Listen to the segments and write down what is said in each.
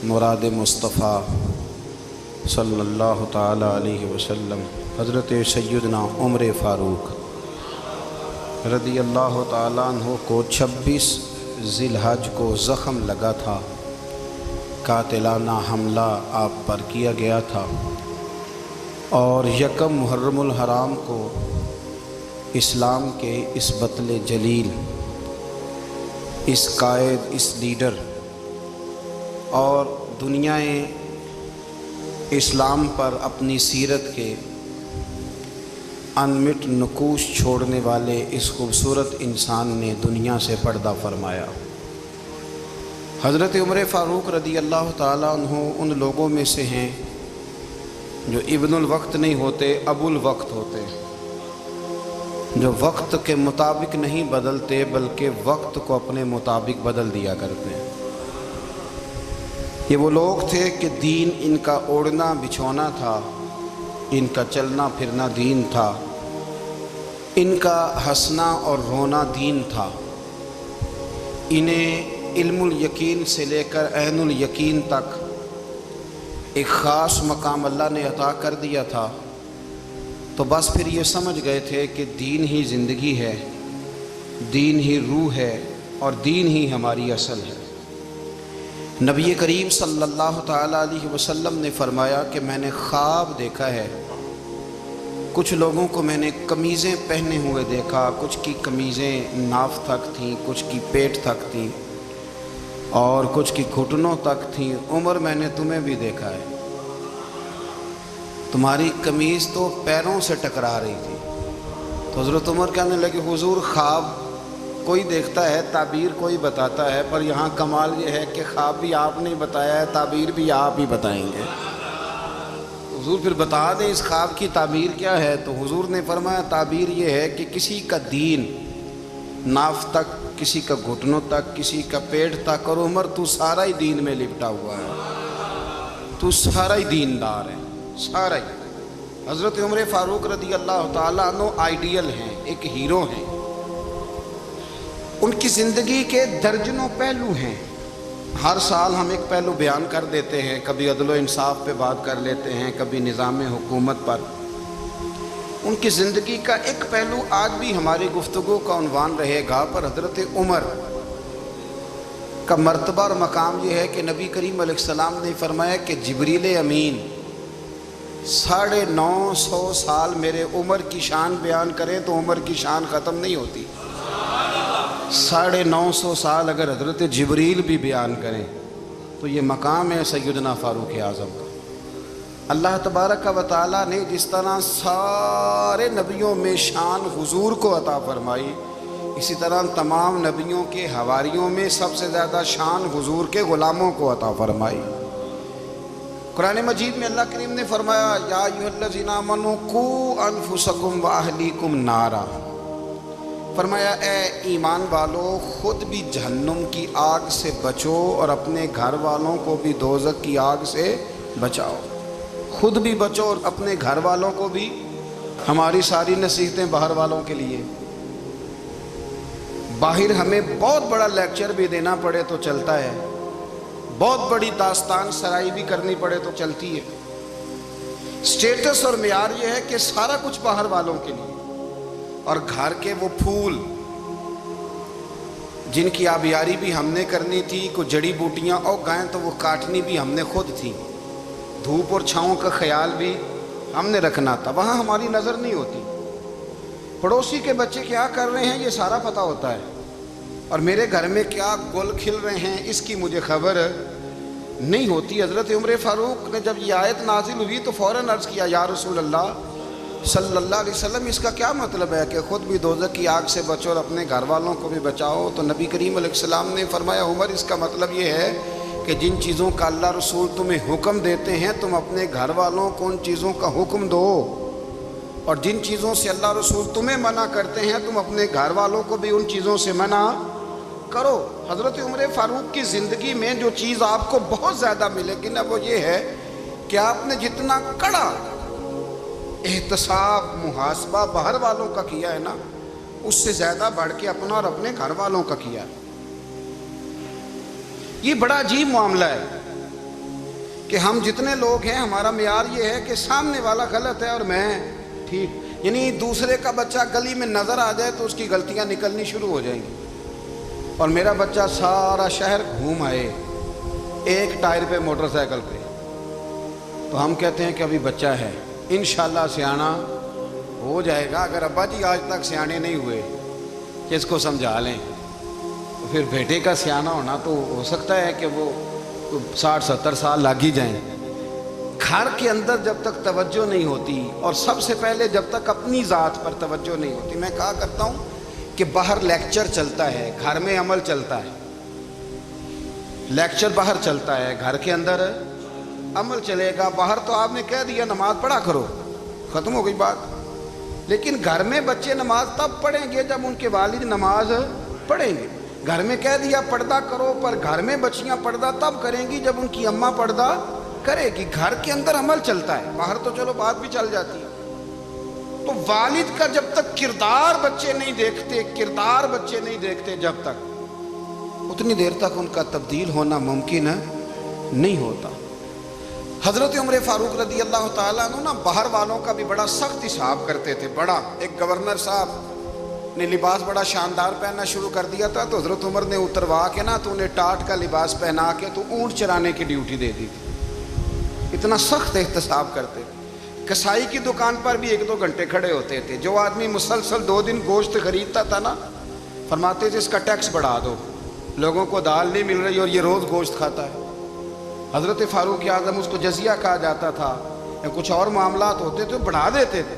مراد مصطفیٰ صلی اللہ تعالی علیہ وسلم حضرت سیدنا عمر فاروق رضی اللہ تعالیٰ عنہ کو 26 ذی الحج کو زخم لگا تھا، قاتلانہ حملہ آپ پر کیا گیا تھا، اور یکم محرم الحرام کو اسلام کے اس بطل جلیل، اس قائد، اس لیڈر اور دنیائے اسلام پر اپنی سیرت کے انمٹ نقوش چھوڑنے والے اس خوبصورت انسان نے دنیا سے پردہ فرمایا۔ حضرت عمر فاروق رضی اللہ تعالیٰ عنہ ان لوگوں میں سے ہیں جو ابن الوقت نہیں ہوتے، ابو الوقت ہوتے، جو وقت کے مطابق نہیں بدلتے بلکہ وقت کو اپنے مطابق بدل دیا کرتے ہیں۔ یہ وہ لوگ تھے کہ دین ان کا اوڑھنا بچھونا تھا، ان کا چلنا پھرنا دین تھا، ان کا ہنسنا اور رونا دین تھا۔ انہیں علم الیقین سے لے کر عین الیقین تک ایک خاص مقام اللہ نے عطا کر دیا تھا، تو بس پھر یہ سمجھ گئے تھے کہ دین ہی زندگی ہے، دین ہی روح ہے، اور دین ہی ہماری اصل ہے۔ نبی کریم صلی اللہ تعالیٰ علیہ وسلم نے فرمایا کہ میں نے خواب دیکھا ہے، کچھ لوگوں کو میں نے قمیضیں پہنے ہوئے دیکھا، کچھ کی قمیضیں ناف تک تھیں، کچھ کی پیٹ تک تھیں، اور کچھ کی گھٹنوں تک تھیں۔ عمر، میں نے تمہیں بھی دیکھا ہے، تمہاری قمیض تو پیروں سے ٹکرا رہی تھی۔ تو حضرت عمر کہنے لگے، حضور خواب کوئی دیکھتا ہے، تعبیر کوئی بتاتا ہے، پر یہاں کمال یہ ہے کہ خواب بھی آپ نے بتایا ہے، تعبیر بھی آپ ہی بتائیں گے۔ حضور پھر بتا دیں اس خواب کی تعبیر کیا ہے؟ تو حضور نے فرمایا تعبیر یہ ہے کہ کسی کا دین ناف تک، کسی کا گھٹنوں تک، کسی کا پیٹ تک، اور عمر تو سارا ہی دین میں لپٹا ہوا ہے، تو سارا ہی دیندار ہے، سارا ہی۔ حضرت عمر فاروق رضی اللہ تعالیٰ عنہ آئیڈیل ہیں، ایک ہیرو ہیں۔ ان کی زندگی کے درجنوں پہلو ہیں، ہر سال ہم ایک پہلو بیان کر دیتے ہیں، کبھی عدل و انصاف پہ بات کر لیتے ہیں، کبھی نظام حکومت پر۔ ان کی زندگی کا ایک پہلو آج بھی ہماری گفتگو کا عنوان رہے گا، پر حضرت عمر کا مرتبہ اور مقام یہ ہے کہ نبی کریم علیہ السلام نے فرمایا کہ جبریل امین 950 سال میرے عمر کی شان بیان کرے تو عمر کی شان ختم نہیں ہوتی۔ 950 سال اگر حضرت جبریل بھی بیان کریں تو یہ مقام ہے سیدنا فاروق اعظم کا۔ اللہ تبارک و تعالیٰ نے جس طرح سارے نبیوں میں شان حضور کو عطا فرمائی، اسی طرح تمام نبیوں کے حواریوں میں سب سے زیادہ شان حضور کے غلاموں کو عطا فرمائی۔ قرآن مجید میں اللہ کریم نے فرمایا، یا ایھا الذین آمنوا قوا انفسکم واہلیکم نارا، فرمایا اے ایمان والو، خود بھی جہنم کی آگ سے بچو اور اپنے گھر والوں کو بھی دوزخ کی آگ سے بچاؤ۔ خود بھی بچو اور اپنے گھر والوں کو بھی۔ ہماری ساری نصیحتیں باہر والوں کے لیے، باہر ہمیں بہت بڑا لیکچر بھی دینا پڑے تو چلتا ہے، بہت بڑی داستان سرائی بھی کرنی پڑے تو چلتی ہے۔ سٹیٹس اور معیار یہ ہے کہ سارا کچھ باہر والوں کے لیے، اور گھر کے وہ پھول جن کی آبیاری بھی ہم نے کرنی تھی، کوئی جڑی بوٹیاں اور گائیں تو وہ کاٹنی بھی ہم نے خود تھی، دھوپ اور چھاؤں کا خیال بھی ہم نے رکھنا تھا، وہاں ہماری نظر نہیں ہوتی۔ پڑوسی کے بچے کیا کر رہے ہیں یہ سارا پتہ ہوتا ہے، اور میرے گھر میں کیا گل کھل رہے ہیں اس کی مجھے خبر نہیں ہوتی۔ حضرت عمر فاروق نے جب یہ آیت نازل ہوئی تو فوراً عرض کیا، یا رسول اللہ صلی اللہ علیہ وسلم، اس کا کیا مطلب ہے کہ خود بھی دوزخ کی آگ سے بچو اور اپنے گھر والوں کو بھی بچاؤ؟ تو نبی کریم علیہ السلام نے فرمایا، عمر اس کا مطلب یہ ہے کہ جن چیزوں کا اللہ رسول تمہیں حکم دیتے ہیں تم اپنے گھر والوں کو ان چیزوں کا حکم دو، اور جن چیزوں سے اللہ رسول تمہیں منع کرتے ہیں تم اپنے گھر والوں کو بھی ان چیزوں سے منع کرو۔ حضرت عمر فاروق کی زندگی میں جو چیز آپ کو بہت زیادہ ملے گی نا، وہ یہ ہے کہ آپ نے جتنا کڑا احتساب محاسبہ باہر والوں کا کیا ہے نا، اس سے زیادہ بڑھ کے اپنا اور اپنے گھر والوں کا کیا ہے۔ یہ بڑا عجیب معاملہ ہے۔ کہ ہم جتنے لوگ ہیں ہمارا معیار یہ ہے کہ سامنے والا غلط ہے اور میں ٹھیک، یعنی دوسرے کا بچہ گلی میں نظر آ جائے تو اس کی غلطیاں نکلنی شروع ہو جائیں گی، اور میرا بچہ سارا شہر گھوم آئے ایک ٹائر پہ موٹر سائیکل پہ، تو ہم کہتے ہیں کہ ابھی بچہ ہے، انشاءاللہ سیانا ہو جائے گا۔ اگر ابا جی آج تک سیانے نہیں ہوئے کہ اس کو سمجھا لیں، تو پھر بیٹے کا سیانا ہونا تو ہو سکتا ہے کہ وہ 60-70 سال لگ ہی جائیں۔ گھر کے اندر جب تک توجہ نہیں ہوتی، اور سب سے پہلے جب تک اپنی ذات پر توجہ نہیں ہوتی، میں کہا کرتا ہوں کہ باہر لیکچر چلتا ہے، گھر میں عمل چلتا ہے۔ لیکچر باہر چلتا ہے، گھر کے اندر عمل چلے گا۔ باہر تو آپ نے کہہ دیا نماز پڑھا کرو، ختم ہو گئی بات، لیکن گھر میں بچے نماز تب پڑھیں گے جب ان کے والد نماز پڑھیں گے۔ گھر میں کہہ دیا پردہ کرو، پر گھر میں بچیاں پردہ تب کریں گی جب ان کی اماں پردہ کرے گی۔ گھر کے اندر عمل چلتا ہے، باہر تو چلو بات بھی چل جاتی ہے۔ تو والد کا جب تک کردار بچے نہیں دیکھتے، کردار بچے نہیں دیکھتے جب تک، اتنی دیر تک ان کا تبدیل ہونا ممکن نہیں ہوتا۔ حضرت عمر فاروق رضی اللہ تعالیٰ عنہ نا باہر والوں کا بھی بڑا سخت حساب کرتے تھے۔ بڑا ایک گورنر صاحب نے لباس بڑا شاندار پہننا شروع کر دیا تھا، تو حضرت عمر نے اتروا کے نا تو انہیں ٹاٹ کا لباس پہنا کے تو اونٹ چرانے کی ڈیوٹی دے دی تھی۔ اتنا سخت احتساب کرتے تھے۔ کسائی کی دکان پر بھی 1-2 گھنٹے کھڑے ہوتے تھے۔ جو آدمی مسلسل 2 دن گوشت خریدتا تھا نا، فرماتے تھے اس کا ٹیکس بڑھا دو، لوگوں کو دال نہیں مل رہی اور یہ روز گوشت کھاتا ہے۔ حضرت فاروق اعظم، اس کو جزیہ کہا جاتا تھا، یا کچھ اور معاملات ہوتے تھے بڑھا دیتے تھے۔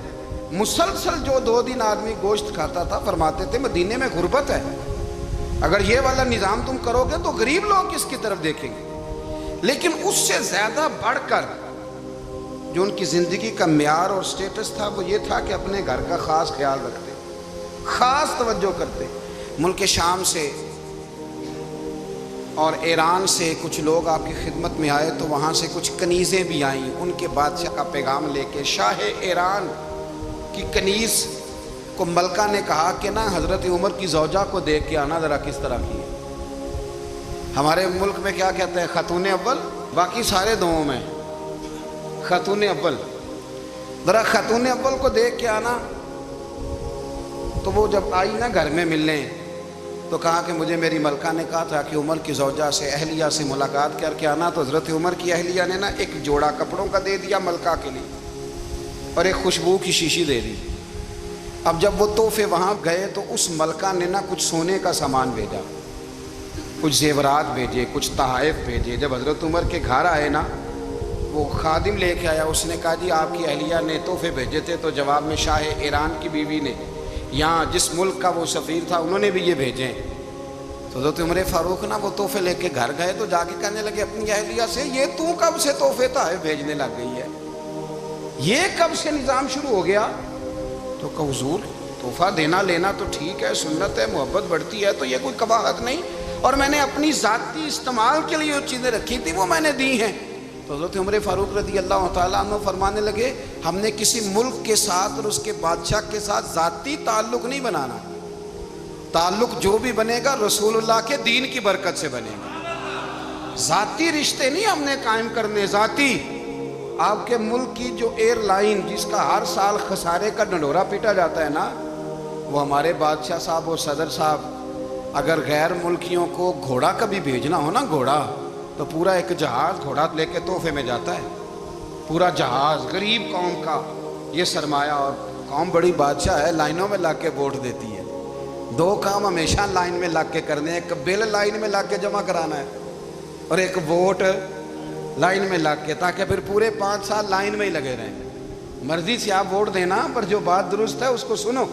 مسلسل جو 2 دن آدمی گوشت کھاتا تھا، فرماتے تھے مدینے میں غربت ہے، اگر یہ والا نظام تم کرو گے تو غریب لوگ کس کی طرف دیکھیں گے۔ لیکن اس سے زیادہ بڑھ کر جو ان کی زندگی کا معیار اور سٹیٹس تھا وہ یہ تھا کہ اپنے گھر کا خاص خیال رکھتے، خاص توجہ کرتے۔ ملک شام سے اور ایران سے کچھ لوگ آپ کی خدمت میں آئے، تو وہاں سے کچھ کنیزیں بھی آئیں، ان کے بادشاہ کا پیغام لے کے۔ شاہ ایران کی کنیز کو ملکہ نے کہا کہ نا حضرت عمر کی زوجہ کو دیکھ کے آنا ذرا کس طرح کی ہے۔ ہمارے ملک میں کیا کہتے ہیں، خاتون اول، باقی سارے دوؤں میں خاتون اول، ذرا خاتون اول کو دیکھ کے آنا۔ تو وہ جب آئی نا گھر میں ملنے، تو کہا کہ مجھے میری ملکہ نے کہا تھا کہ عمر کی زوجہ سے، اہلیہ سے ملاقات کر کے آنا۔ تو حضرت عمر کی اہلیہ نے نا ایک جوڑا کپڑوں کا دے دیا ملکہ کے لیے، اور ایک خوشبو کی شیشی دے دی۔ اب جب وہ تحفے وہاں گئے تو اس ملکہ نے نا کچھ سونے کا سامان بھیجا، کچھ زیورات بھیجے، کچھ تحائف بھیجے۔ جب حضرت عمر کے گھر آئے نا، وہ خادم لے کے آیا، اس نے کہا جی آپ کی اہلیہ نے تحفے بھیجے تھے، تو جواب میں شاہ ایران کی بیوی نے، یہاں جس ملک کا وہ سفیر تھا، انہوں نے بھی یہ بھیجے۔ تو حضرت عمر فاروق نا وہ تحفے لے کے گھر گئے، تو جا کے کہنے لگے اپنی اہلیہ سے، یہ تو کب سے تحفے تحائف بھیجنے لگ گئی ہے، یہ کب سے نظام شروع ہو گیا؟ تو کہ حضور تحفہ دینا لینا تو ٹھیک ہے، سنت ہے، محبت بڑھتی ہے، تو یہ کوئی قباحت نہیں، اور میں نے اپنی ذاتی استعمال کے لیے جو چیزیں رکھی تھی وہ میں نے دی ہیں۔ تو حضرت عمر فاروق رضی اللہ تعالیٰ عنہ فرمانے لگے ہم نے کسی ملک کے ساتھ اور اس کے بادشاہ کے ساتھ ذاتی تعلق نہیں بنانا، تعلق جو بھی بنے گا رسول اللہ کے دین کی برکت سے بنے گا۔ ذاتی رشتے نہیں ہم نے قائم کرنے، ذاتی۔ آپ کے ملک کی جو ایئر لائن جس کا ہر سال خسارے کا ڈنڈورا پیٹا جاتا ہے نا، وہ ہمارے بادشاہ صاحب اور صدر صاحب اگر غیر ملکیوں کو گھوڑا کبھی بھیجنا ہو نا، گھوڑا، تو پورا ایک جہاز گھوڑا لے کے تحفے میں جاتا ہے، پورا جہاز غریب قوم کا یہ سرمایہ۔ اور قوم بڑی بادشاہ ہے، لائنوں میں لگ کے ووٹ دیتی ہے۔ 2 کام ہمیشہ لائن میں لگ کے کرنے، ایک بل لائن میں لگ کے جمع کرانا ہے، اور ایک ووٹ لائن میں لگ کے، تاکہ پھر پورے 5 سال لائن میں ہی لگے رہیں۔ مرضی سے آپ ووٹ دینا، پر جو بات درست ہے اس کو سنو۔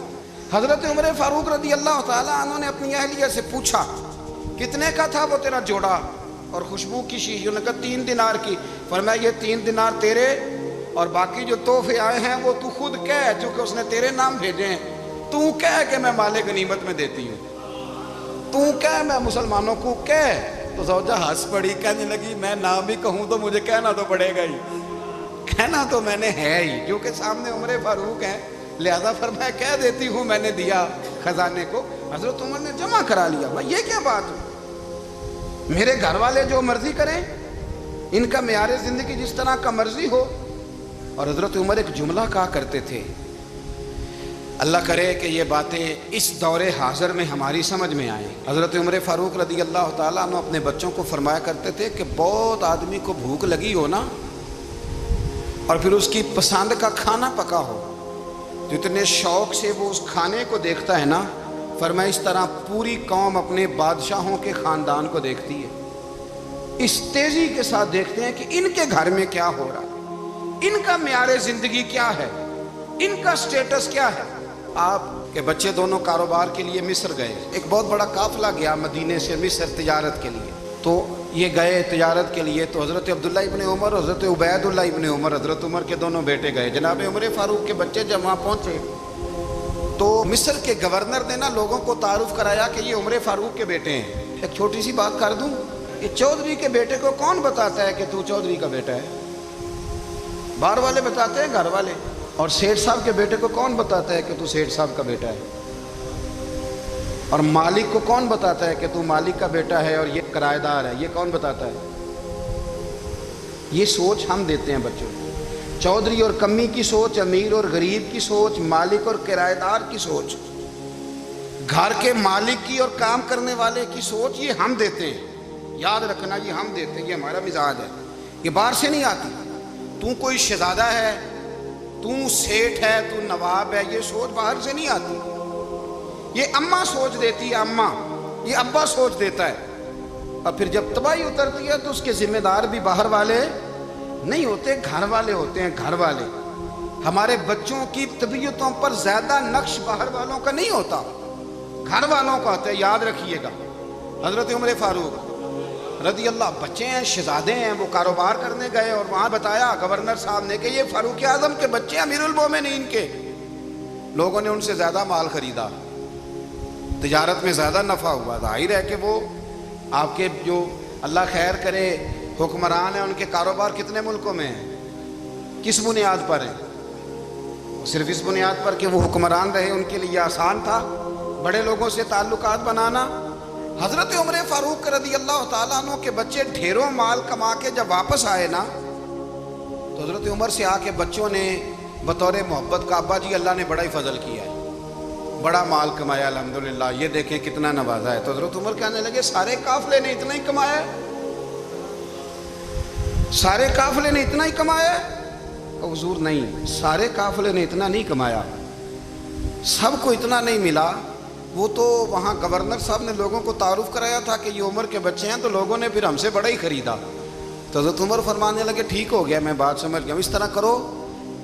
حضرت عمر فاروق رضی اللہ تعالیٰ عنہ نے اپنی اہلیہ سے پوچھا کتنے کا تھا وہ تیرا جوڑا اور خوشبو کی شیشی؟ انہوں نے کہا 3 دینار کی۔ فرمایا یہ 3 دینار تیرے، اور باقی جو تحفے آئے ہیں وہ تو خود کہہ، چونکہ اس نے تیرے نام بھیجے ہیں، تو کہہ کہ میں مال غنیمت میں دیتی ہوں، تو کہہ میں مسلمانوں کو کہہ۔ تو زوجہ ہنس پڑی، کہنے لگی میں نام بھی کہوں تو مجھے کہنا تو پڑے گا ہی، کہنا تو میں نے ہے ہی، جو کہ سامنے عمر فاروق ہیں، لہذا فرمایا کہہ دیتی ہوں میں نے دیا خزانے کو۔ حضرت عمر نے جمع کرا لیا۔ یہ کیا بات ہے، میرے گھر والے جو مرضی کریں، ان کا معیار زندگی جس طرح کا مرضی ہو. اور حضرت عمر ایک جملہ کہا کرتے تھے، اللہ کرے کہ یہ باتیں اس دور حاضر میں ہماری سمجھ میں آئیں. حضرت عمر فاروق رضی اللہ تعالیٰ عنہ اپنے بچوں کو فرمایا کرتے تھے کہ بہت آدمی کو بھوک لگی ہو نا، اور پھر اس کی پسند کا کھانا پکا ہو، جتنے شوق سے وہ اس کھانے کو دیکھتا ہے نا، فرمایا اس طرح پوری قوم اپنے بادشاہوں کے خاندان کو دیکھتی ہے. اس تیزی کے ساتھ دیکھتے ہیں کہ ان کے گھر میں کیا ہو رہا ہے، ان کا معیار زندگی کیا ہے، ان کا سٹیٹس کیا ہے. آپ کے بچے دونوں کاروبار کے لیے مصر گئے، ایک بہت بڑا قافلہ گیا مدینے سے مصر تجارت کے لیے. تو یہ گئے تجارت کے لیے، تو حضرت عبداللہ ابن عمر، حضرت عبید اللہ ابن عمر، حضرت عمر کے دونوں بیٹے گئے. جناب عمر فاروق کے بچے جب وہاں پہنچے تو مصر کے گورنر نے نا لوگوں کو تعارف کرایا کہ یہ عمر فاروق کے بیٹے ہیں. ایک چھوٹی سی بات کر دوں، یہ چودھری کے بیٹے کو کون بتاتا ہے کہ تو چودھری کا بیٹا ہے؟ باہر والے بتاتے ہیں، گھر والے. اور سیٹھ صاحب کے بیٹے کو کون بتاتا ہے کہ تو سیٹھ صاحب کا بیٹا ہے؟ اور مالک کو کون بتاتا ہے کہ تو مالک کا بیٹا ہے اور یہ کرایہ دار ہے؟ یہ کون بتاتا ہے؟ یہ سوچ ہم دیتے ہیں بچوں کو. چودھری اور کمی کی سوچ، امیر اور غریب کی سوچ، مالک اور کرایہ دار کی سوچ، گھر کے مالک کی اور کام کرنے والے کی سوچ، یہ ہم دیتے ہیں. یاد رکھنا، یہ ہم دیتے ہیں، یہ ہمارا مزاج ہے. یہ باہر سے نہیں آتی. تو کوئی شہزادہ ہے، تو سیٹھ ہے، تو نواب ہے، یہ سوچ باہر سے نہیں آتی. یہ اماں سوچ دیتی ہے، اماں، یہ ابا سوچ دیتا ہے. اور پھر جب تباہی اترتی ہے تو اس کے ذمہ دار بھی باہر والے نہیں ہوتے، گھر والے ہوتے ہیں. گھر والے. ہمارے بچوں کی طبیعتوں پر زیادہ نقش باہر والوں کا نہیں ہوتا، گھر والوں کا ہوتا ہے. یاد رکھیے گا. حضرت عمر فاروق رضی اللہ، بچے ہیں، شہزادے ہیں، وہ کاروبار کرنے گئے اور وہاں بتایا گورنر صاحب نے کہ یہ فاروق اعظم کے بچے، امیر المومنین کے. لوگوں نے ان سے زیادہ مال خریدا، تجارت میں زیادہ نفع ہوا. ظاہر ہے کہ وہ آپ کے جو اللہ خیر کرے حکمران ہیں، ان کے کاروبار کتنے ملکوں میں ہیں، کس بنیاد پر ہیں؟ صرف اس بنیاد پر کہ وہ حکمران رہے، ان کے لیے آسان تھا بڑے لوگوں سے تعلقات بنانا. حضرت عمر فاروق رضی اللہ تعالیٰ عنہ کے بچے ڈھیروں مال کما کے جب واپس آئے نا، تو حضرت عمر سے آ کے بچوں نے بطور محبت کا، ابا جی اللہ نے بڑا ہی فضل کیا ہے، بڑا مال کمایا الحمدللہ، یہ دیکھیں کتنا نوازا ہے. تو حضرت عمر کہنے لگے سارے قافلے نے اتنا ہی کمایا ہے، سارے قافلے نے اتنا ہی کمایا ہے؟ حضور نہیں، سارے قافلے نے اتنا نہیں کمایا، سب کو اتنا نہیں ملا. وہ تو وہاں گورنر صاحب نے لوگوں کو تعارف کرایا تھا کہ یہ عمر کے بچے ہیں، تو لوگوں نے پھر ہم سے بڑا ہی خریدا. تو حضرت عمر فرمانے لگے ٹھیک ہو گیا، میں بات سمجھ گیا. اس طرح کرو،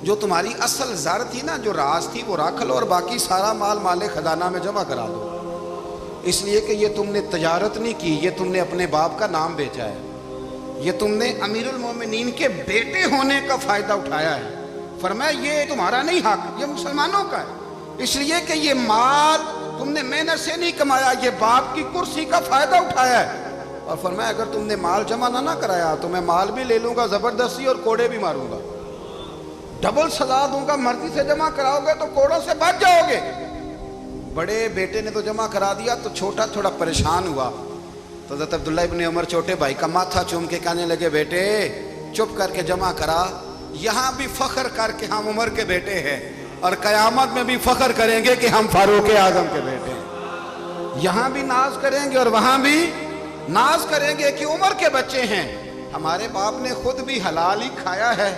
جو تمہاری اصل زر تھی نا، جو راز تھی، وہ رکھ لو اور باقی سارا مال خزانہ میں جمع کرا دو. اس لیے کہ یہ تم نے تجارت نہیں کی، یہ تم نے اپنے باپ کا نام بیچا ہے، یہ تم نے امیر المومنین کے بیٹے ہونے کا فائدہ اٹھایا ہے. فرمایا یہ تمہارا نہیں حق، یہ مسلمانوں کا ہے. اس لیے کہ یہ مال تم نے محنت سے نہیں کمایا، یہ باپ کی کرسی کا فائدہ اٹھایا ہے. اور فرمایا اگر تم نے مال جمع نہ کرایا تو میں مال بھی لے لوں گا زبردستی اور کوڑے بھی ماروں گا، ڈبل سزا دوں گا. مرضی سے جمع کراؤ گے تو کوڑوں سے بچ جاؤ گے. بڑے بیٹے نے تو جمع کرا دیا، تو چھوٹا تھوڑا پریشان ہوا. تو حضرت عبداللہ ابن عمر چھوٹے بھائی کا ماتھا چوم کے کہنے لگے بیٹے چپ کر کے جمع کرا، یہاں بھی فخر کر کے ہم عمر کے بیٹے ہیں، اور قیامت میں بھی فخر کریں گے کہ ہم فاروق اعظم کے بیٹے ہیں. یہاں بھی ناز کریں گے اور وہاں بھی ناز کریں گے کہ عمر کے بچے ہیں. ہمارے باپ نے خود بھی حلال ہی کھایا ہے،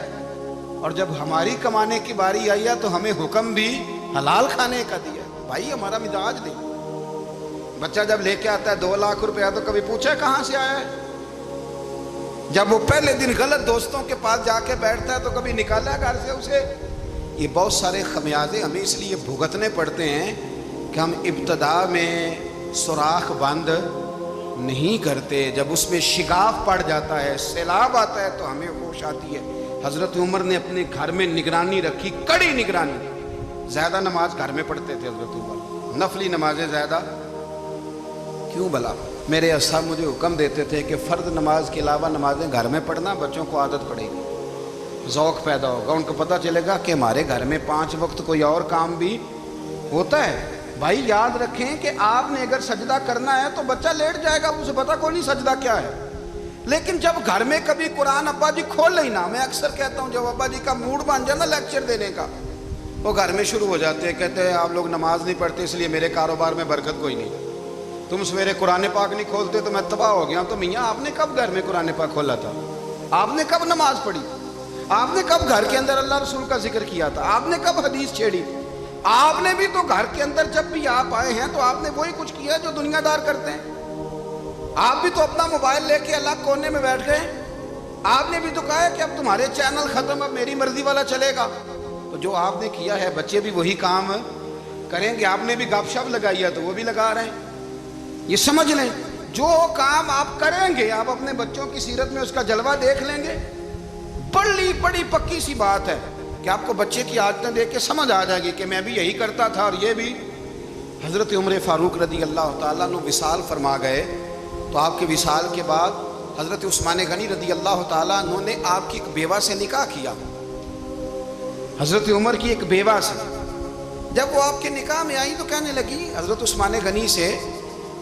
اور جب ہماری کمانے کی باری آئی ہے تو ہمیں حکم بھی حلال کھانے کا دیا. بھائی ہمارا مزاج نہیں. بچہ جب لے کے آتا ہے 2 لاکھ روپیہ تو کبھی پوچھے کہاں سے آیا ہے؟ جب وہ پہلے دن غلط دوستوں کے پاس جا کے بیٹھتا ہے تو کبھی نکالا ہے گھر سے اسے؟ یہ بہت سارے خمیازے ہمیں اس لیے بھگتنے پڑتے ہیں کہ ہم ابتدا میں سوراخ بند نہیں کرتے. جب اس میں شگاف پڑ جاتا ہے، سیلاب آتا ہے تو ہمیں ہوش آتی ہے. حضرت عمر نے اپنے گھر میں نگرانی رکھی، کڑی نگرانی. زیادہ نماز گھر میں پڑھتے تھے حضرت عمر، نفلی نمازیں زیادہ. کیوں بلا؟ میرے اساتذہ مجھے حکم دیتے تھے کہ فرض نماز کے علاوہ نمازیں گھر میں پڑھنا، بچوں کو عادت پڑے گی، ذوق پیدا ہوگا، ان کو پتہ چلے گا کہ ہمارے گھر میں 5 وقت کوئی اور کام بھی ہوتا ہے. بھائی یاد رکھیں کہ آپ نے اگر سجدہ کرنا ہے تو بچہ لیٹ جائے گا، اسے پتہ کوئی نہیں سجدہ کیا ہے. لیکن جب گھر میں کبھی قرآن ابا جی کھول ہی نہ، میں اکثر کہتا ہوں جب ابا جی کا موڈ بن جائے نا لیکچر دینے کا، وہ گھر میں شروع ہو جاتے ہیں، کہتے ہیں آپ لوگ نماز نہیں پڑھتے اس لیے میرے کاروبار میں برکت کوئی نہیں، تم سویرے قرآن پاک نہیں کھولتے تو میں تباہ ہو گیا۔ تو میاں آپ نے کب گھر میں قرآن پاک کھولا تھا؟ آپ نے کب نماز پڑھی؟ آپ نے کب گھر کے اندر اللہ رسول کا ذکر کیا تھا؟ آپ نے کب حدیث چھیڑی؟ آپ نے بھی تو گھر کے اندر جب بھی آپ آئے ہیں تو آپ نے وہی کچھ کیا جو دنیا دار کرتے ہیں۔ آپ بھی تو اپنا موبائل لے کے الگ کونے میں بیٹھ گئے، آپ نے بھی تو کہا ہے کہ اب تمہارے چینل ختم، اب میری مرضی والا چلے گا۔ تو جو آپ نے کیا ہے بچے بھی وہی کام کریں گے۔ آپ نے بھی گپ شپ لگائی ہے تو وہ بھی لگا رہے ہیں۔ یہ سمجھ لیں جو کام آپ کریں گے آپ اپنے بچوں کی سیرت میں اس کا جلوہ دیکھ لیں گے۔ بڑی پکی سی بات ہے کہ آپ کو بچے کی عادتیں دیکھ کے سمجھ آ جائے گی کہ میں بھی یہی کرتا تھا اور یہ بھی۔ حضرت عمر فاروق رضی اللہ تعالیٰ عنہ وصال فرما گئے تو آپ کے وصال کے بعد حضرت عثمان غنی رضی اللہ تعالیٰ عنہ نے آپ کی ایک بیوہ سے نکاح کیا، حضرت عمر کی ایک بیوہ سے۔ جب وہ آپ کے نکاح میں آئی تو کہنے لگی حضرت عثمان غنی سے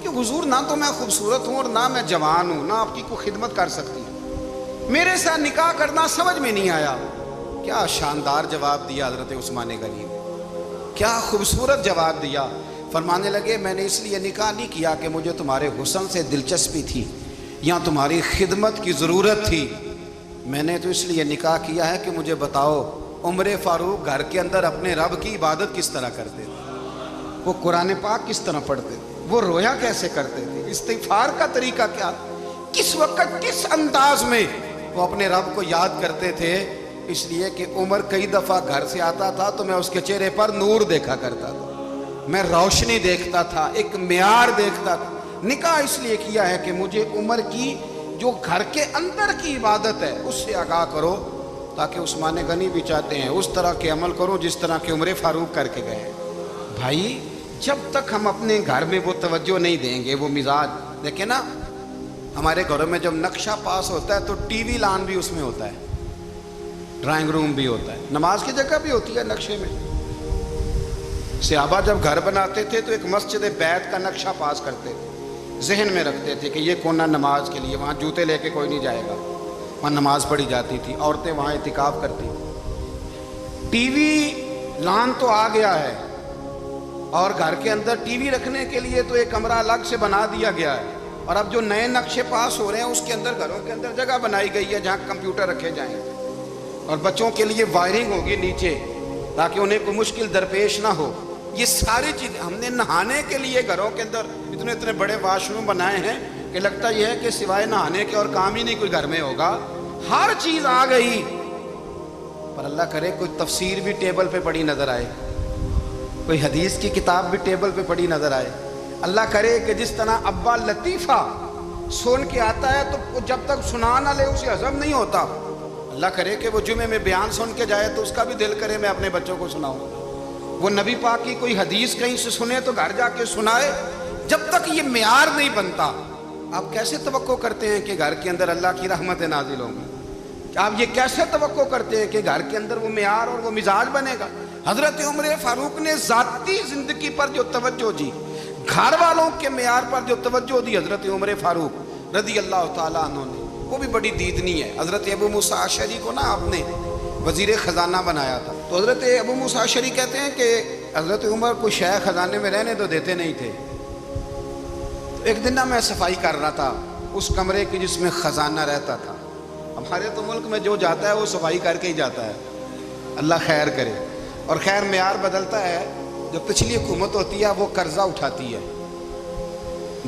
کہ حضور نہ تو میں خوبصورت ہوں اور نہ میں جوان ہوں، نہ آپ کی کوئی خدمت کر سکتی ہوں، میرے ساتھ نکاح کرنا سمجھ میں نہیں آیا۔ کیا شاندار جواب دیا حضرت عثمان غنی نے، کیا خوبصورت جواب دیا۔ فرمانے لگے میں نے اس لیے نکاح نہیں کیا کہ مجھے تمہارے حسن سے دلچسپی تھی یا تمہاری خدمت کی ضرورت تھی، میں نے تو اس لیے نکاح کیا ہے کہ مجھے بتاؤ عمر فاروق گھر کے اندر اپنے رب کی عبادت کس طرح کرتے تھے، وہ قرآن پاک کس طرح پڑھتے تھے، وہ رویا کیسے کرتے تھے، استغفار کا طریقہ کیا، کس وقت کس انداز میں وہ اپنے رب کو یاد کرتے تھے۔ اس لیے کہ عمر کئی دفعہ گھر سے آتا تھا تو میں اس کے چہرے پر نور دیکھا کرتا تھا، میں روشنی دیکھتا تھا، ایک معیار دیکھتا تھا۔ نکاح اس لیے کیا ہے کہ مجھے عمر کی جو گھر کے اندر کی عبادت ہے اس سے آگاہ کرو، تاکہ عثمان غنی بھی چاہتے ہیں اس طرح کے عمل کرو جس طرح کہ عمر فاروق کر کے گئے۔ بھائی جب تک ہم اپنے گھر میں وہ توجہ نہیں دیں گے، وہ مزاج دیکھیں نا، ہمارے گھروں میں جب نقشہ پاس ہوتا ہے تو ٹی وی لان بھی اس میں ہوتا ہے، ڈرائنگ روم بھی ہوتا ہے، نماز کی جگہ بھی ہوتی ہے نقشے میں۔ صحابہ جب گھر بناتے تھے تو ایک مسجد بیت کا نقشہ پاس کرتے تھے، ذہن میں رکھتے تھے کہ یہ کونا نماز کے لیے، وہاں جوتے لے کے کوئی نہیں جائے گا، وہاں نماز پڑھی جاتی تھی، عورتیں وہاں اعتکاف کرتی۔ ٹی وی لان تو آ گیا ہے اور گھر کے اندر ٹی وی رکھنے کے لیے تو ایک کمرہ الگ سے بنا دیا گیا ہے، اور اب جو نئے نقشے پاس ہو رہے ہیں اس کے اندر گھروں کے اندر جگہ بنائی گئی ہے جہاں کمپیوٹر رکھے جائیں، اور بچوں کے لیے وائرنگ ہوگی نیچے تاکہ انہیں کوئی مشکل درپیش نہ ہو۔ یہ ساری چیزیں ہم نے نہانے کے لیے گھروں کے اندر اتنے بڑے واش روم بنائے ہیں کہ لگتا یہ ہے کہ سوائے نہانے کے اور کام ہی نہیں کوئی گھر میں ہوگا، ہر چیز آ گئی۔ پر اللہ کرے کوئی تفسیر بھی ٹیبل پہ پڑی نظر آئے، کوئی حدیث کی کتاب بھی ٹیبل پہ پڑی نظر آئے۔ اللہ کرے کہ جس طرح ابا لطیفہ سن کے آتا ہے تو جب تک سنا نہ لے اسے ہضم نہیں ہوتا، اللہ کرے کہ وہ جمعے میں بیان سن کے جائے تو اس کا بھی دل کرے میں اپنے بچوں کو سناؤں، وہ نبی پاک کی کوئی حدیث کہیں سے سنے تو گھر جا کے سنائے۔ جب تک یہ معیار نہیں بنتا آپ کیسے توقع کرتے ہیں کہ گھر کے اندر اللہ کی رحمتیں نازل ہوں گی؟ آپ یہ کیسے توقع کرتے ہیں کہ گھر کے اندر وہ معیار اور وہ مزاج بنے گا؟ حضرت عمر فاروق نے ذاتی زندگی پر جو توجہ دی، گھر والوں کے معیار پر جو توجہ دی حضرت عمر فاروق رضی اللہ تعالیٰ عنہ نے، وہ بھی بڑی دیدنی ہے۔ حضرت ابو موسیٰ اشعری کو نا آپ نے وزیر خزانہ بنایا تھا، تو حضرت ابو موسیٰ اشعری کہتے ہیں کہ حضرت عمر کو شیخ خزانے میں رہنے تو دیتے نہیں تھے۔ ایک دن نا میں صفائی کر رہا تھا اس کمرے کی جس میں خزانہ رہتا تھا۔ ہمارے تو ملک میں جو جاتا ہے وہ صفائی کر کے ہی جاتا ہے، اللہ خیر کرے۔ اور خیر معیار بدلتا ہے، جو پچھلی حکومت ہوتی ہے وہ قرضہ اٹھاتی ہے،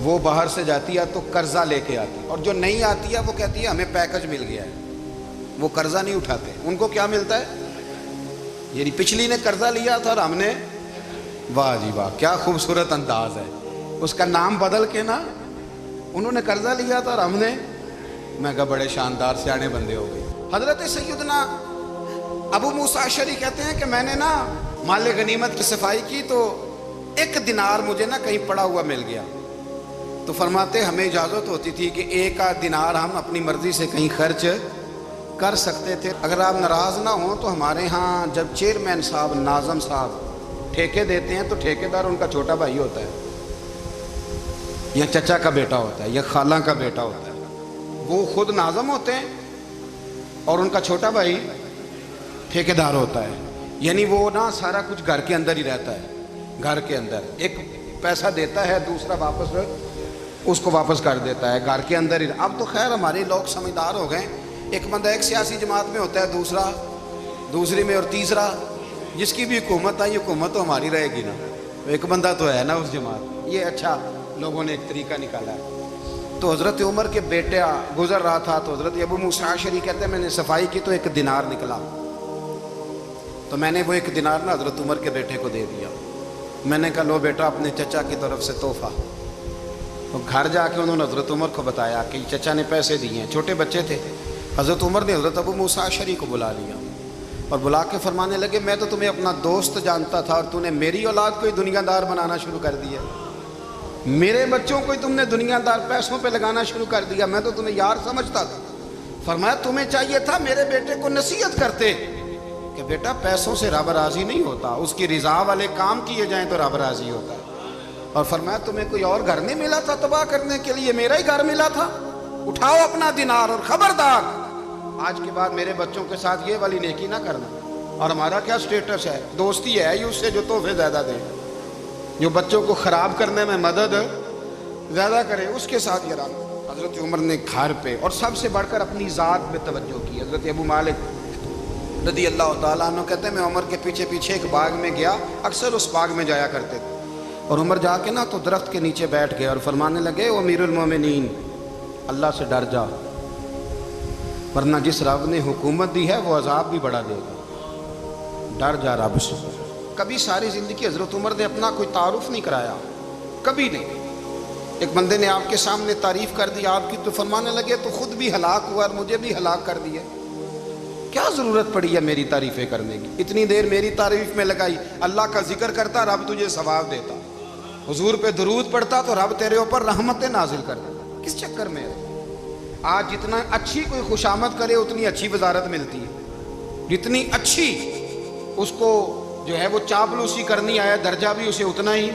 وہ باہر سے جاتی ہے تو قرضہ لے کے آتی ہے، اور جو نہیں آتی ہے وہ کہتی ہے ہمیں پیکج مل گیا ہے، وہ قرضہ نہیں اٹھاتے۔ ان کو کیا ملتا ہے؟ یعنی پچھلی نے قرضہ لیا تھا اور ہم نے، واہ جی واہ کیا خوبصورت انداز ہے، اس کا نام بدل کے نا، انہوں نے قرضہ لیا تھا اور ہم نے، میں کہا بڑے شاندار سیانے بندے ہو گئے۔ حضرت سیدنا ابو موسیٰ اشعری کہتے ہیں کہ میں نے نا مال غنیمت کی صفائی کی تو ایک دینار مجھے نا کہیں پڑا ہوا مل گیا، تو فرماتے ہمیں اجازت ہوتی تھی کہ ایک آدھ دینار ہم اپنی مرضی سے کہیں خرچ کر سکتے تھے، اگر آپ ناراض نہ ہوں تو ہمارے ہاں جب چیئرمین صاحب ناظم صاحب ٹھیکے دیتے ہیں تو ٹھیکیدار ان کا چھوٹا بھائی ہوتا ہے یا چچا کا بیٹا ہوتا ہے یا خالہ کا بیٹا ہوتا ہے، وہ خود ناظم ہوتے ہیں اور ان کا چھوٹا بھائی ٹھیکیدار ہوتا ہے. یعنی وہ نا سارا کچھ گھر کے اندر ہی رہتا ہے. گھر کے اندر ایک پیسہ دیتا ہے, دوسرا واپس اس کو واپس کر دیتا ہے. گھر کے اندر ہی. اب تو خیر ہمارے لوگ سمجھدار ہو گئے. ایک بندہ ایک سیاسی جماعت میں ہوتا ہے, دوسرا دوسری میں, اور تیسرا جس کی بھی حکومت آئی, حکومت تو ہماری رہے گی نا. ایک بندہ تو ہے نا اس جماعت. یہ اچھا لوگوں نے ایک طریقہ نکالا ہے. تو حضرت عمر کے بیٹے گزر رہا تھا, تو حضرت ابو موسیٰ اشعری کہتے ہیں میں نے صفائی کی تو ایک دینار نکلا, تو میں نے وہ ایک دینار نا حضرت عمر کے بیٹے کو دے دیا. میں نے کہا لو بیٹا اپنے چچا کی طرف سے تحفہ. تو گھر جا کے انہوں نے حضرت عمر کو بتایا کہ چچا نے پیسے دیے ہیں. چھوٹے بچے تھے. حضرت عمر نے حضرت ابو موسیٰ اشعری کو بلا لیا اور بلا کے فرمانے لگے میں تو تمہیں اپنا دوست جانتا تھا اور تو نے میری اولاد کو ہی دنیا دار بنانا شروع کر دیا. میرے بچوں کو ہی تم نے دنیا دار پیسوں پہ لگانا شروع کر دیا. میں تو تمہیں یار سمجھتا تھا. فرمایا تمہیں چاہیے تھا میرے بیٹے کو نصیحت کرتے کہ بیٹا پیسوں سے رب راضی نہیں ہوتا, اس کی رضا والے کام کیے جائیں تو رب راضی ہوتا ہے. اور فرمایا تمہیں کوئی اور گھر نہیں ملا تھا تباہ کرنے کے لیے, میرا ہی گھر ملا تھا. اٹھاؤ اپنا دینار اور خبردار آج کے بعد میرے بچوں کے ساتھ یہ والی نیکی نہ کرنا. اور ہمارا کیا سٹیٹس ہے, دوستی ہے اس سے جو تحفے زیادہ دے, جو بچوں کو خراب کرنے میں مدد زیادہ کرے, اس کے ساتھ یہ رہا. حضرت عمر نے گھر پہ اور سب سے بڑھ کر اپنی ذات پہ توجہ کی. حضرت ابو مالک رضی اللہ تعالیٰ عنہ کہتے ہیں میں عمر کے پیچھے پیچھے ایک باغ میں گیا, اکثر اس باغ میں جایا کرتے تھے. اور عمر جا کے نا تو درخت کے نیچے بیٹھ گئے اور فرمانے لگے او امیر المومنین اللہ سے ڈر جا, ورنہ جس رب نے حکومت دی ہے وہ عذاب بھی بڑھا دے گا. ڈر جا رب سے. کبھی ساری زندگی حضرت عمر نے اپنا کوئی تعارف نہیں کرایا, کبھی نہیں. ایک بندے نے آپ کے سامنے تعریف کر دی آپ کی تو فرمانے لگے تو خود بھی ہلاک ہوا اور مجھے بھی ہلاک کر دیا. کیا ضرورت پڑی ہے میری تعریفیں کرنے کی, اتنی دیر میری تعریف میں لگائی. اللہ کا ذکر کرتا رب تجھے ثواب دیتا, حضور پہ درود پڑھتا تو رب تیرے اوپر رحمتیں نازل کرتا. کس چکر میں ہے؟ آج جتنا اچھی کوئی خوشامد کرے اتنی اچھی وزارت ملتی ہے, جتنی اچھی اس کو جو ہے وہ چاپلوسی کرنی آیا درجہ بھی اسے اتنا ہی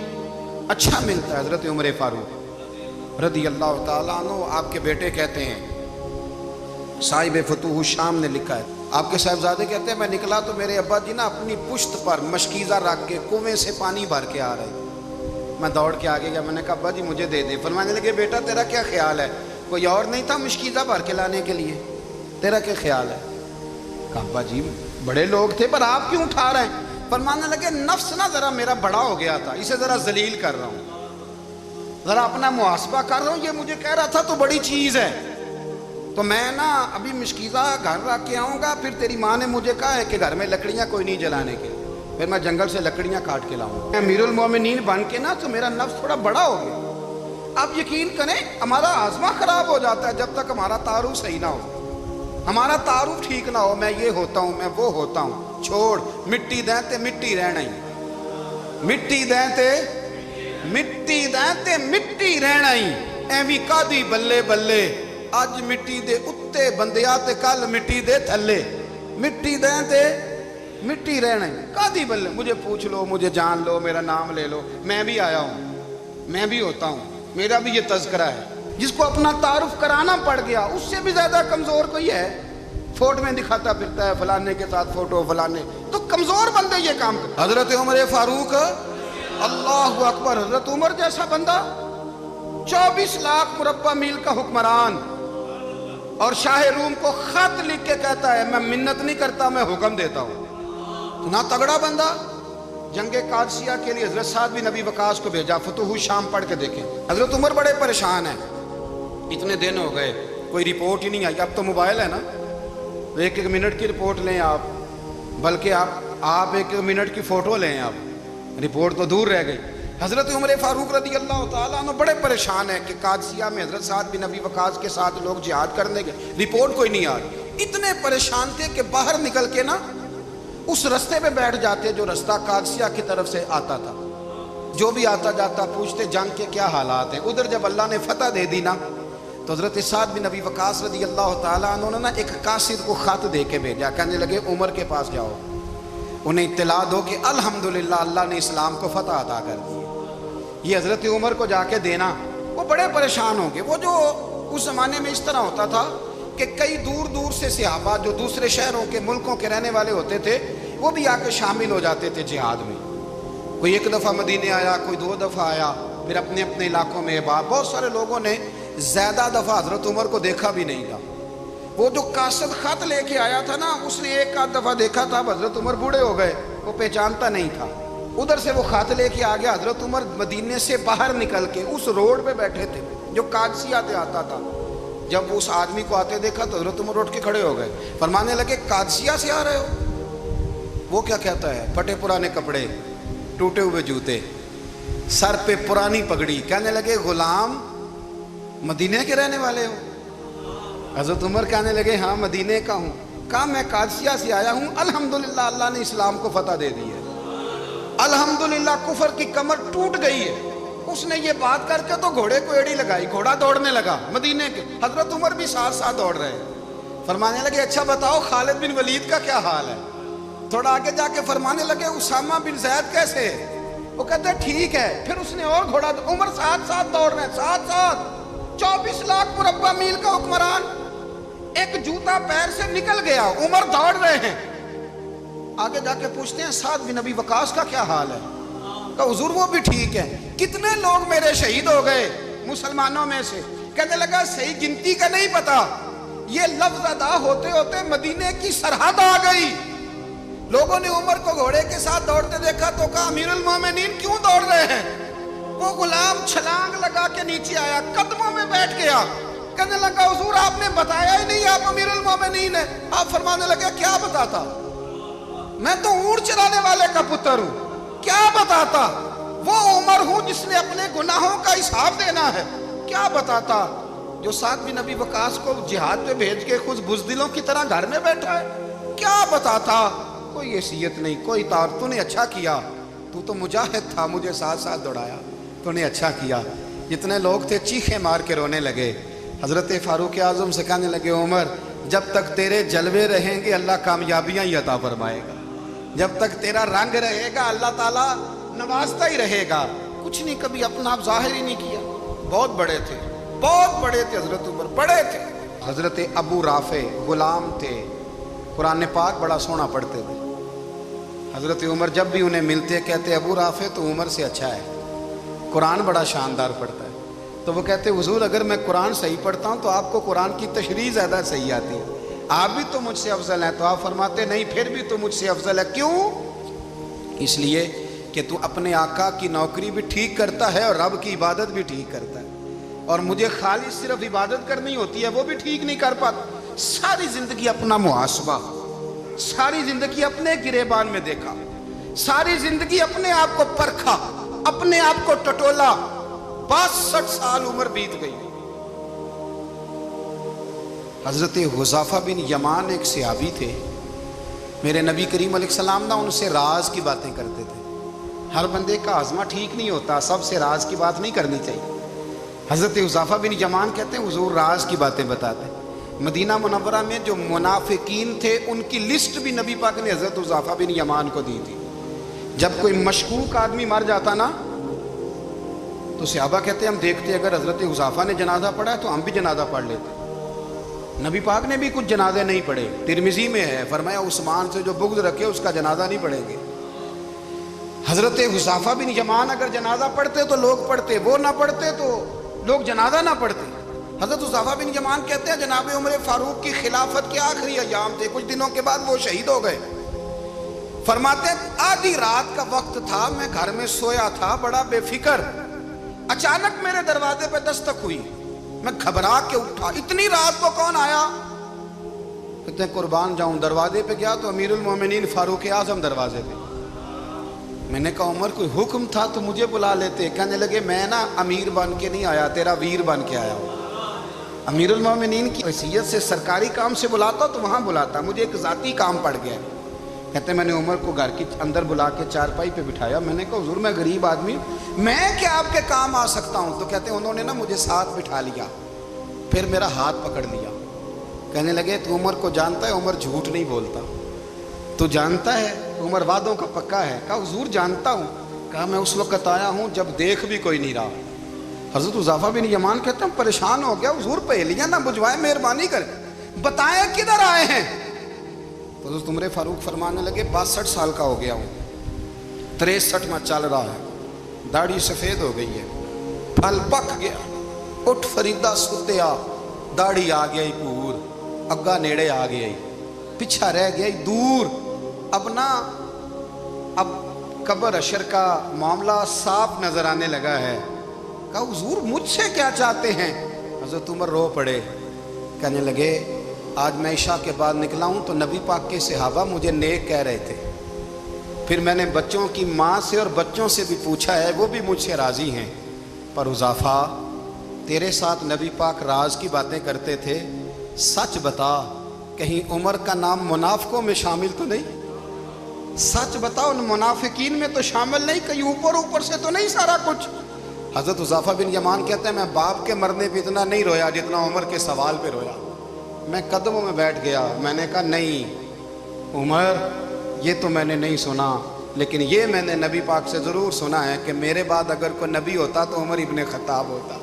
اچھا ملتا ہے. حضرت عمر فاروق رضی اللہ تعالیٰ عنہ آپ کے بیٹے کہتے ہیں, صاحب فتوح الشام نے لکھا ہے, آپ کے صاحبزادے کہتے ہیں میں نکلا تو میرے ابا جی نا اپنی پشت پر مشکیزہ رکھ کے کنویں سے پانی بھر کے آ رہے. میں دوڑ کے آگے گیا, میں نے کہا ابا جی مجھے دے دیں. فرمانے لگے بیٹا تیرا کیا خیال ہے, کوئی اور نہیں تھا مشکیزہ بھر کے لانے کے لیے, تیرا کیا خیال ہے؟ کہا ابا جی بڑے لوگ تھے پر آپ کیوں اٹھا رہے ہیں؟ فرمانے لگے نفس نا ذرا میرا بڑا ہو گیا تھا, اسے ذرا ذلیل کر رہا ہوں, ذرا اپنا محاسبہ کر رہا ہوں. یہ مجھے کہہ رہا تھا تو بڑی چیز ہے, تو میں نا ابھی مشکیزہ گھر رکھ کے آؤں گا, پھر تیری ماں نے مجھے کہا ہے کہ گھر میں لکڑیاں کوئی نہیں جلانے کے, پھر میں جنگل سے لکڑیاں کاٹ کے لاؤں گا. امیر المومنین بن کے نا تو میرا نفس تھوڑا بڑا ہو گیا. آپ یقین کریں ہمارا آزما خراب ہو جاتا ہے جب تک ہمارا تعارف صحیح نہ ہو, ہمارا تعارف ٹھیک نہ ہو. میں یہ ہوتا ہوں, میں وہ ہوتا ہوں. چھوڑ مٹی دیں تے مٹی رہنا ہی, مٹی دیں تے مٹی دیں تے مٹی رہنا ہی. ایویں کادی بلے بلے اج مٹی دے اتے بندیا تے کل مٹی دے تھلے, مٹی دیں تے مٹی رہنا ہی. کادی بلے مجھے پوچھ لو, مجھے جان لو, میرا نام لے لو, میں بھی آیا ہوں, میں بھی ہوتا ہوں, میرا بھی یہ تذکرہ ہے. جس کو اپنا تعارف کرانا پڑ گیا اس سے بھی زیادہ کمزور کوئی ہے. فوٹو میں دکھاتا پھرتا ہے فلانے کے ساتھ فوٹو, فلانے تو کمزور بندے یہ کام کرتے. حضرت عمر فاروق اللہ اکبر, حضرت عمر جیسا بندہ 24 لاکھ مربع میل کا حکمران, اور شاہ روم کو خط لکھ کے کہتا ہے میں منت نہیں کرتا میں حکم دیتا ہوں. اتنا تگڑا بندہ. جنگ قادسیہ کے لیے حضرت سعد بن ابی وقاص کو بھیجا, فتوح الشام پڑھ کے دیکھیں. حضرت عمر بڑے پریشان ہیں, اتنے دن ہو گئے کوئی رپورٹ ہی نہیں آئی. اب تو موبائل ہے نا, ایک ایک منٹ کی رپورٹ لیں آپ, بلکہ آپ ایک منٹ کی فوٹو لیں آپ, رپورٹ تو دور رہ گئی. حضرت عمر فاروق رضی اللہ تعالیٰ عنہ بڑے پریشان ہیں کہ قادسیہ میں حضرت سعد بن ابی وقاص کے ساتھ لوگ جہاد کرنے گئے, رپورٹ کوئی نہیں آ رہی. اتنے پریشان تھے کہ باہر نکل کے نا اس رستے پہ بیٹھ جاتے جو رستہ قادسیہ کی طرف سے آتا تھا. جو بھی آتا جاتا پوچھتے جنگ کے کیا حالات ہیں. ادھر جب اللہ نے فتح دے دی نا تو حضرت سعد بن ابی وقاص رضی اللہ تعالیٰ عنہ نے ایک قاصد کو خط دے کے بھیجا. کہنے لگے عمر کے پاس جاؤ, انہیں اطلاع دو کہ الحمدللہ اللہ نے اسلام کو فتح عطا کر دی. یہ حضرت عمر کو جا کے دینا. وہ بڑے پریشان ہوں گے. وہ جو اس زمانے میں اس طرح ہوتا تھا کہ کئی دور دور سے صحابہ جو دوسرے شہروں کے ملکوں کے رہنے والے ہوتے تھے وہ بھی آ کے شامل ہو جاتے تھے جہاد میں. کوئی ایک دفعہ مدینے آیا, کوئی 2 دفعہ آیا, پھر اپنے اپنے علاقوں میں. بہت سارے لوگوں نے زیادہ دفعہ حضرت عمر کو دیکھا بھی نہیں تھا. وہ جو قاصد خط لے کے آیا تھا نا, اس نے 1 دفعہ دیکھا تھا. حضرت عمر بوڑھے ہو گئے, وہ پہچانتا نہیں تھا. ادھر سے وہ خط لے کے آ گیا. حضرت عمر مدینے سے باہر نکل کے اس روڈ پہ بیٹھے تھے جو قادسیہ سے آتا تھا. جب اس آدمی کو آتے دیکھا تو حضرت عمر اٹھ کے کھڑے ہو گئے, فرمانے لگے قادسیہ سے آ رہے ہو؟ وہ کیا کہتا ہے؟ پھٹے پرانے کپڑے, ٹوٹے ہوئے جوتے, سر پہ پرانی پگڑی. کہنے لگے غلام مدینے کے رہنے والے ہو؟ حضرت عمر کہنے لگے ہاں مدینے کا ہوں. کہا میں قادسیہ سے آیا ہوں, الحمدللہ اللہ نے اسلام کو فتح دے دی ہے, الحمدللہ کفر کی کمر ٹوٹ گئی ہے. اس نے یہ بات کر کے تو گھوڑے کو ایڑی لگائی, گھوڑا دوڑنے لگا مدینے کے. حضرت عمر بھی ساتھ ساتھ دوڑ رہے ہیں. فرمانے لگے اچھا بتاؤ خالد بن ولید کا کیا حال ہے؟ تھوڑا آگے جا کے فرمانے لگے اسامہ بن زید کیسے ہے؟ وہ کہتے ہیں ٹھیک ہے. پھر اس نے اور گھوڑا, عمر ساتھ ساتھ دوڑ رہے ہیں, ساتھ ساتھ. 24 لاکھ مربع میل کا حکمران, ایک جوتا پیر سے نکل گیا, عمر دوڑ رہے ہیں. آگے جا کے پوچھتے ہیں سعد بن ابی وقاص کا کیا حال ہے؟ کہ حضور وہ بھی ٹھیک ہے. کتنے لوگ میرے شہید ہو گئے مسلمانوں میں سے؟ کہنے لگا صحیح گنتی کا نہیں پتا, یہ لفظ ادا ہوتے ہوتے مدینے کی سرحد آ گئی. لوگوں نے عمر کو گھوڑے کے ساتھ دوڑتے دیکھا تو کہا امیر المومنین کیوں دوڑ رہے ہیں؟ وہ غلام چھلانگ لگا کے نیچے آیا, قدموں میں بیٹھ گیا. کہنے لگا حضور آپ نے بتایا ہی نہیں آپ امیر المومنین ہیں. آپ فرمانے لگے کیا بتاتا؟ میں تو اونٹ چرانے والے کا پتر ہوں, کیا بتاتا؟ وہ عمر ہوں جس نے اپنے گناہوں کا حساب دینا ہے. کیا بتاتا؟ جو سعد بن ابی وقاص کو جہاد پہ بھیج کے خود بزدلوں کی طرح گھر میں بیٹھا ہے. کیا بتاتا؟ کوئی حیثیت نہیں, کوئی طور. تو نے اچھا کیا, تو مجاہد تھا, مجھے ساتھ ساتھ دوڑایا, تو نے اچھا کیا. جتنے لوگ تھے چیخیں مار کے رونے لگے. حضرت فاروق اعظم سے کہنے لگے عمر جب تک تیرے جلوے رہیں گے اللہ کامیابیاں ہی عطا فرمائے گا, جب تک تیرا رنگ رہے گا اللہ تعالیٰ نوازتا ہی رہے گا. کچھ نہیں, کبھی اپنا آپ ظاہر ہی نہیں کیا. بہت بڑے تھے, بہت بڑے تھے حضرت عمر, بڑے تھے. حضرت ابو رافع غلام تھے, قرآن پاک بڑا سونا پڑھتے تھے. حضرت عمر جب بھی انہیں ملتے کہتے ابو رافع تو عمر سے اچھا ہے, قرآن بڑا شاندار پڑھتا ہے. تو وہ کہتے حضور اگر میں قرآن صحیح پڑھتا ہوں تو آپ کو قرآن کی تشریح زیادہ صحیح آتی ہے, آپ بھی تو مجھ سے افضل ہیں. تو آپ فرماتے نہیں پھر بھی تو مجھ سے افضل ہے. کیوں؟ اس لیے کہ تو اپنے آقا کی نوکری بھی ٹھیک کرتا ہے اور رب کی عبادت بھی ٹھیک کرتا ہے, اور مجھے خالی صرف عبادت کرنی ہوتی ہے وہ بھی ٹھیک نہیں کر پاتا. ساری زندگی اپنا محاسبہ, ساری زندگی اپنے گریبان میں دیکھا, ساری زندگی اپنے آپ کو پرکھا, اپنے آپ کو ٹٹولا. 62 سال عمر بیت گئی. حضرت حذیفہ بن یمان ایک صحابی تھے, میرے نبی کریم علیہ السلام نا ان سے راز کی باتیں کرتے تھے. ہر بندے کا ہاضمہ ٹھیک نہیں ہوتا, سب سے راز کی بات نہیں کرنی چاہیے. حضرت حذیفہ بن یمان کہتے ہیں حضور راز کی باتیں بتاتے. مدینہ منورہ میں جو منافقین تھے ان کی لسٹ بھی نبی پاک نے حضرت حذیفہ بن یمان کو دی تھی. جب کوئی مشکوک آدمی مر جاتا نا تو صحابہ کہتے ہیں ہم دیکھتے اگر حضرت حذیفہ نے جنازہ پڑھا ہے تو ہم بھی جنازہ پڑھ لیتے. نبی پاک نے بھی کچھ جنازے نہیں پڑھے. ترمذی میں ہے, فرمایا عثمان سے جو بغض رکھے اس کا جنازہ نہیں پڑھیں گے. حضرت حذیفہ بن یمان اگر جنازہ پڑھتے تو لوگ پڑھتے, وہ نہ پڑھتے تو لوگ جنازہ نہ پڑھتے. حضرت حذیفہ بن یمان کہتے ہیں جناب عمر فاروق کی خلافت کے آخری ایام تھے, کچھ دنوں کے بعد وہ شہید ہو گئے. فرماتے ہیں آدھی رات کا وقت تھا, میں گھر میں سویا تھا بڑا بے فکر, اچانک میرے دروازے پہ دستک ہوئی, میں گھبرا کے اٹھا. اتنی رات کو کون آیا؟ کہتے ہیں قربان جاؤں, دروازے پہ گیا تو امیر المومنین فاروق اعظم دروازے پہ. میں نے کہا عمر کوئی حکم تھا تو مجھے بلا لیتے. کہنے لگے میں نا امیر بن کے نہیں آیا, تیرا ویر بن کے آیا ہوں. امیر المومنین کی حیثیت سے سرکاری کام سے بلاتا تو وہاں بلاتا, مجھے ایک ذاتی کام پڑ گیا. کہتے میں نے عمر کو گھر کی اندر بلا کے چارپائی پہ بٹھایا. میں نے کہا حضور میں غریب آدمی ہوں, میں کیا آپ کے کام آ سکتا ہوں؟ تو کہتے ہیں انہوں نے نا مجھے ساتھ بٹھا لیا, پھر میرا ہاتھ پکڑ لیا. کہنے لگے تو عمر کو جانتا ہے؟ عمر جھوٹ نہیں بولتا. تو جانتا ہے عمر وعدوں کا پکا ہے. کہا حضور جانتا ہوں. کہا میں اس وقت آیا ہوں جب دیکھ بھی کوئی نہیں رہا, حضرت حذیفہ بن یمان کہتے ہیں پریشان ہو گیا، حضور پہیلیاں نہ بجھوائے، مہربانی کریں بتائیں کدھر آئے ہیں؟ تو حضرت عمر فاروق فرمانے لگے 62 سال کا ہو گیا ہوں، 63 میں چل رہا ہے، داڑھی سفید ہو گئی ہے، پھل پک گیا، اٹھ فریدہ ستیا، داڑھی آ گیا پور، اگا نیڑے آ گیا، پیچھا رہ گیا دور، اب قبر اشر کا معاملہ صاف نظر آنے لگا ہے۔ کہا حضور مجھ سے کیا چاہتے ہیں؟ حضرت عمر رو پڑے، کہنے لگے آج میں عشاء کے بعد نکلا ہوں تو نبی پاک کے صحابہ مجھے نیک کہہ رہے تھے، پھر میں نے بچوں کی ماں سے اور بچوں سے بھی پوچھا ہے، وہ بھی مجھ سے راضی ہیں، پر حذیفہ تیرے ساتھ نبی پاک راز کی باتیں کرتے تھے، سچ بتا کہیں عمر کا نام منافقوں میں شامل تو نہیں؟ سچ بتا ان منافقین میں تو شامل نہیں، کہیں اوپر سے تو نہیں سارا کچھ؟ حضرت حذیفہ بن یمان کہتے ہیں میں باپ کے مرنے پہ اتنا نہیں رویا جتنا عمر کے سوال پہ رویا۔ میں قدموں میں بیٹھ گیا، میں نے کہا نہیں عمر، یہ تو میں نے نہیں سنا، لیکن یہ میں نے نبی پاک سے ضرور سنا ہے کہ میرے بعد اگر کوئی نبی ہوتا تو عمر ابن خطاب ہوتا۔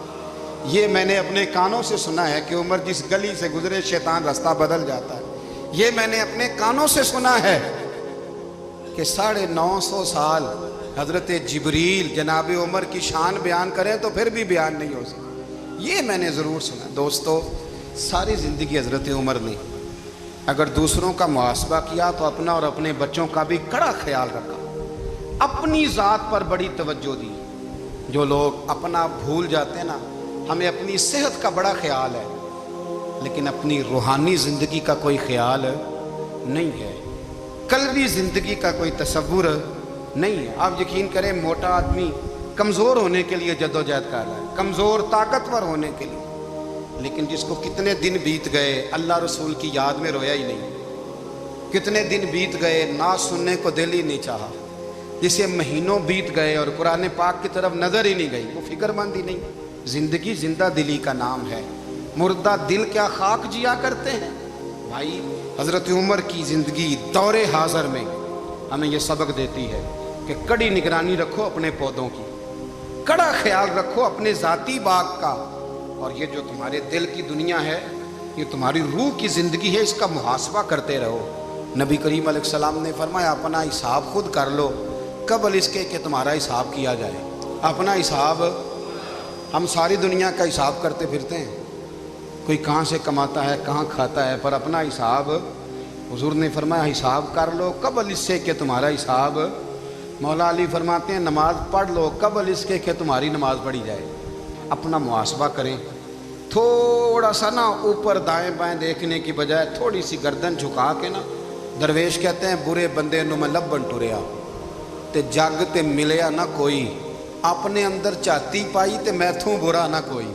یہ میں نے اپنے کانوں سے سنا ہے کہ عمر جس گلی سے گزرے شیطان رستہ بدل جاتا ہے۔ یہ میں نے اپنے کانوں سے سنا ہے کہ 950 سال حضرت جبریل جناب عمر کی شان بیان کریں تو پھر بھی بیان نہیں ہو سکتا، یہ میں نے ضرور سنا۔ دوستو ساری زندگی حضرت عمر نے اگر دوسروں کا محاسبہ کیا تو اپنا اور اپنے بچوں کا بھی کڑا خیال رکھا، اپنی ذات پر بڑی توجہ دی۔ جو لوگ اپنا بھول جاتے ہیں نا، ہمیں اپنی صحت کا بڑا خیال ہے لیکن اپنی روحانی زندگی کا کوئی خیال نہیں ہے، قلبی زندگی کا کوئی تصور نہیں ہے۔ آپ یقین کریں موٹا آدمی کمزور ہونے کے لیے جدوجہد کر رہا ہے، کمزور طاقتور ہونے کے لیے، لیکن جس کو کتنے دن بیت گئے اللہ رسول کی یاد میں رویا ہی نہیں، کتنے دن بیت گئے نعت سننے کو دل ہی نہیں چاہا، جسے مہینوں بیت گئے اور قرآن پاک کی طرف نظر ہی نہیں گئی، وہ فکر مند ہی نہیں۔ زندگی زندہ دلی کا نام ہے، مردہ دل کیا خاک جیا کرتے ہیں؟ بھائی حضرت عمر کی زندگی دور حاضر میں ہمیں یہ سبق دیتی ہے کہ کڑی نگرانی رکھو اپنے پودوں کی، کڑا خیال رکھو اپنے ذاتی باغ کا، اور یہ جو تمہارے دل کی دنیا ہے یہ تمہاری روح کی زندگی ہے، اس کا محاسبہ کرتے رہو۔ نبی کریم علیہ السلام نے فرمایا اپنا حساب خود کر لو قبل اس کے کہ تمہارا حساب کیا جائے۔ اپنا حساب، ہم ساری دنیا کا حساب کرتے پھرتے ہیں، کوئی کہاں سے کماتا ہے کہاں کھاتا ہے، پر اپنا حساب حضور نے فرمایا حساب کر لو قبل اس سے کہ تمہارا حساب۔ مولا علی فرماتے ہیں نماز پڑھ لو قبل اس کے کہ تمہاری نماز پڑھی جائے۔ اپنا محاسبہ کریں، تھوڑا سا نا اوپر دائیں بائیں دیکھنے کی بجائے تھوڑی سی گردن جھکا کے نا، درویش کہتے ہیں برے بندے نو میں لبن ٹریا تے جگ تے ملیا نہ کوئی، اپنے اندر چاتی پائی تے میتھوں برا نہ کوئی۔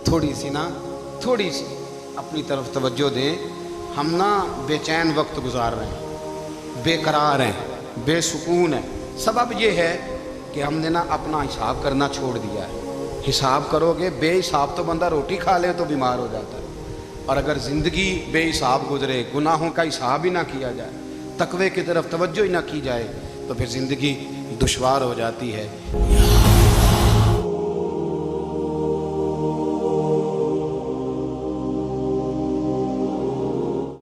تھوڑی سی اپنی طرف توجہ دیں۔ ہم نا بے چین وقت گزار رہے ہیں، بے قرار ہیں، بے سکون ہیں، سبب یہ ہے کہ ہم نے نا اپنا حساب کرنا چھوڑ دیا ہے۔ حساب کرو گے، بے حساب تو بندہ روٹی کھا لے تو بیمار ہو جاتا ہے، اور اگر زندگی بے حساب گزرے، گناہوں کا حساب ہی نہ کیا جائے، تقوی کی طرف توجہ ہی نہ کی جائے، تو پھر زندگی دشوار ہو جاتی ہے۔